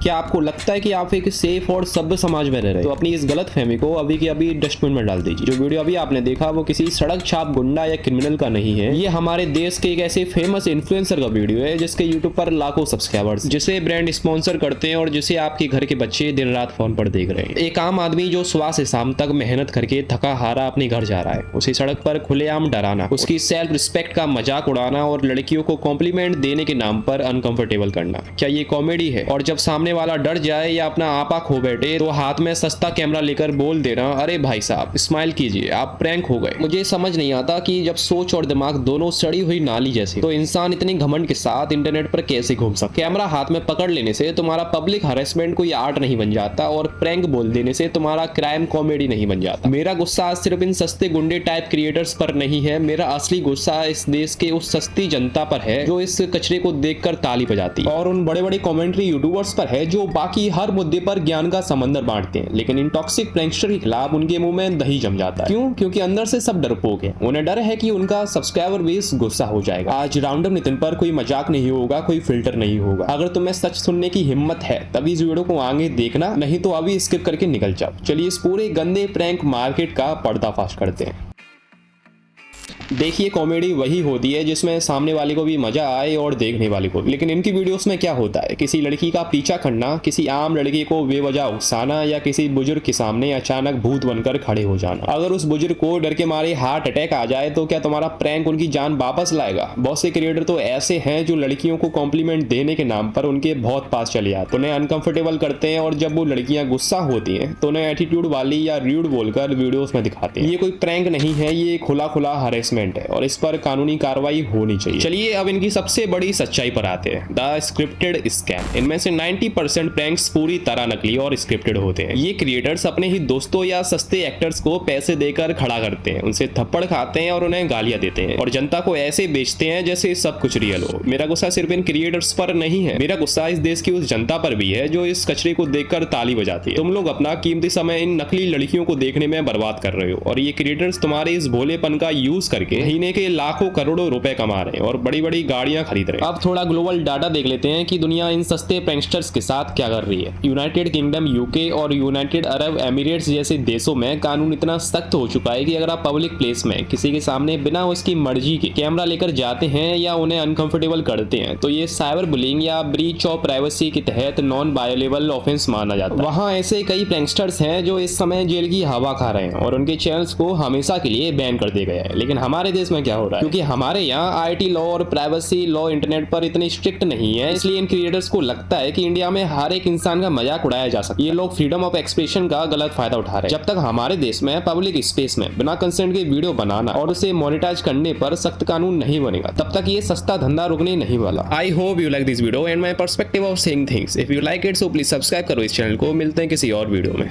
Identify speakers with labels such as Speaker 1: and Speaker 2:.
Speaker 1: क्या आपको लगता है कि आप एक सेफ और सभ्य समाज में रह रहे हैं? तो अपनी इस गलत फहमी को अभी के अभी डस्टबिन में डाल दीजिए। जो वीडियो अभी आपने देखा वो किसी सड़क छाप गुंडा या क्रिमिनल का नहीं है। ये हमारे देश के एक ऐसे फेमस इन्फ्लुएंसर का वीडियो है जिसके यूट्यूब पर लाखों सब्सक्राइबर्स, जिसे ब्रांड स्पॉन्सर करते हैं और जिसे आपके घर के बच्चे दिन रात फोन पर देख रहे हैं। एक आम आदमी जो सुबह से शाम तक मेहनत करके थका हारा अपने घर जा रहा है, उसी सड़क पर खुलेआम डराना, उसकी सेल्फ रिस्पेक्ट का मजाक उड़ाना और लड़कियों को कॉम्प्लीमेंट देने के नाम पर अनकंफर्टेबल करना, क्या ये कॉमेडी है? और जब सामने वाला डर जाए या अपना आपा खो बैठे तो हाथ में सस्ता कैमरा लेकर बोल देना, अरे भाई साहब स्माइल कीजिए, आप प्रैंक हो गए। मुझे समझ नहीं आता कि जब सोच और दिमाग दोनों सड़ी हुई नाली जैसे, तो इंसान इतने घमंड के साथ इंटरनेट पर कैसे घूम सकता? कैमरा हाथ में पकड़ लेने से तुम्हारा पब्लिक हरेसमेंट कोई आर्ट नहीं बन जाता और प्रैंक बोल देने से तुम्हारा क्राइम कॉमेडी नहीं बन जाता। मेरा गुस्सा सिर्फ इन सस्ते गुंडे टाइप क्रिएटर्स पर नहीं है, मेरा असली गुस्सा इस देश के उस सस्ती जनता पर है जो इस कचरे को देखकर ताली बजाती है, और उन बड़े बड़े कमेंट्री यूट्यूबर्स पर है जो बाकी हर मुद्दे पर ज्ञान का समंदर बांटते हैं, लेकिन इन टॉक्सिक प्रैंकस्टर के खिलाफ उनके मुंह में दही जम जाता है। क्यों? क्योंकि अंदर से सब डरपोक है। उन्हें डर है कि उनका सब्सक्राइबर बेस गुस्सा हो जाएगा। आज राउंडअप नितिन पर कोई मजाक नहीं होगा, कोई फिल्टर नहीं होगा। अगर तुम्हें सच सुनने की हिम्मत है तभी इस वीडियो को आगे देखना, नहीं तो अभी स्किप करके निकल जाओ। चलिए इस पूरे गंदे प्रैंक मार्केट का पर्दाफाश करते हैं। देखिए, कॉमेडी वही होती है जिसमें सामने वाले को भी मजा आए और देखने वाले को भी। लेकिन इनकी वीडियोस में क्या होता है, किसी लड़की का पीछा करना, किसी आम लड़की को बेवजह उकसाना या किसी बुजुर्ग के सामने अचानक भूत बनकर खड़े हो जाना। अगर उस बुजुर्ग को डर के मारे हार्ट अटैक आ जाए तो क्या तुम्हारा प्रैंक उनकी जान वापस लाएगा? बहुत से क्रिएटर तो ऐसे हैं जो लड़कियों को कॉम्प्लीमेंट देने के नाम पर उनके बहुत पास चले आते, उन्हें अनकंफर्टेबल करते हैं, और जब वो लड़कियां गुस्सा होती हैं तो उन्हें एटीट्यूड वाली या र्यूड बोलकर वीडियोस में दिखाते हैं। ये कोई प्रैंक नहीं है, ये खुला खुला हरेसमेंट है और इस पर कानूनी कार्रवाई होनी चाहिए। चलिए अब इनकी सबसे बड़ी सच्चाई पर आते हैं, द स्क्रिप्टेड स्कैम। इनमें से 90% प्रैंक्स पूरी तरह नकली और स्क्रिप्टेड होते हैं। ये क्रिएटर्स अपने ही दोस्तों या सस्ते एक्टर्स को पैसे देकर खड़ा करते हैं, उनसे थप्पड़ खाते हैं और उन्हें गालियां देते हैं और जनता को ऐसे बेचते हैं जैसे सब कुछ रियल हो। मेरा गुस्सा सिर्फ इन क्रिएटर्स पर नहीं है, मेरा गुस्सा इस देश की उस जनता पर भी है जो इस कचरे को देखकर ताली बजाती है। तुम लोग अपना कीमती समय इन नकली लड़कियों को देखने में बर्बाद कर रहे हो और ये क्रिएटर्स तुम्हारे इस भोलेपन का यूज करके महीने के लाखों करोड़ों रुपए कमा रहे हैं और बड़ी बड़ी गाड़ियां खरीद रहे हैं। अब थोड़ा ग्लोबल डाटा देख लेते हैं कि दुनिया इन सस्ते प्रैंकस्टर्स के साथ क्या कर रही है। यूनाइटेड किंगडम, यूके और यूनाइटेड अरब एमिरेट्स जैसे देशों में कानून इतना सख्त हो चुका है कि अगर आप पब्लिक प्लेस में किसी के सामने बिना उसकी मर्जी के कैमरा लेकर जाते हैं या उन्हें अनकंफर्टेबल करते हैं तो ये साइबर बुलिंग या ब्रीच ऑफ प्राइवेसी के तहत नॉन वायलेबल ऑफेंस माना जाता है। वहां ऐसे कई प्रैंकस्टर्स हैं जो इस समय जेल की हवा खा रहे हैं और उनके चैनल्स को हमेशा के लिए बैन कर दिया गया है। लेकिन हमारे देश में क्या हो रहा है? क्योंकि हमारे यहाँ आईटी लॉ और प्राइवेसी लॉ इंटरनेट पर इतने स्ट्रिक्ट नहीं है, इसलिए इन क्रिएटर्स को लगता है कि इंडिया में हर एक इंसान का मजाक उड़ाया जा सकता है। ये लोग फ्रीडम ऑफ एक्सप्रेशन का गलत फायदा उठा रहे हैं। जब तक हमारे देश में पब्लिक स्पेस में बिना कंसेंट के वीडियो बनाना और उसे मोनेटाइज करने पर सख्त कानून नहीं बनेगा, तब तक ये सस्ता धंधा रुकने नहीं वाला। I hope you like this video and my perspective of saying things. If you like it so please subscribe करो इस चैनल को। मिलते हैं किसी और वीडियो में।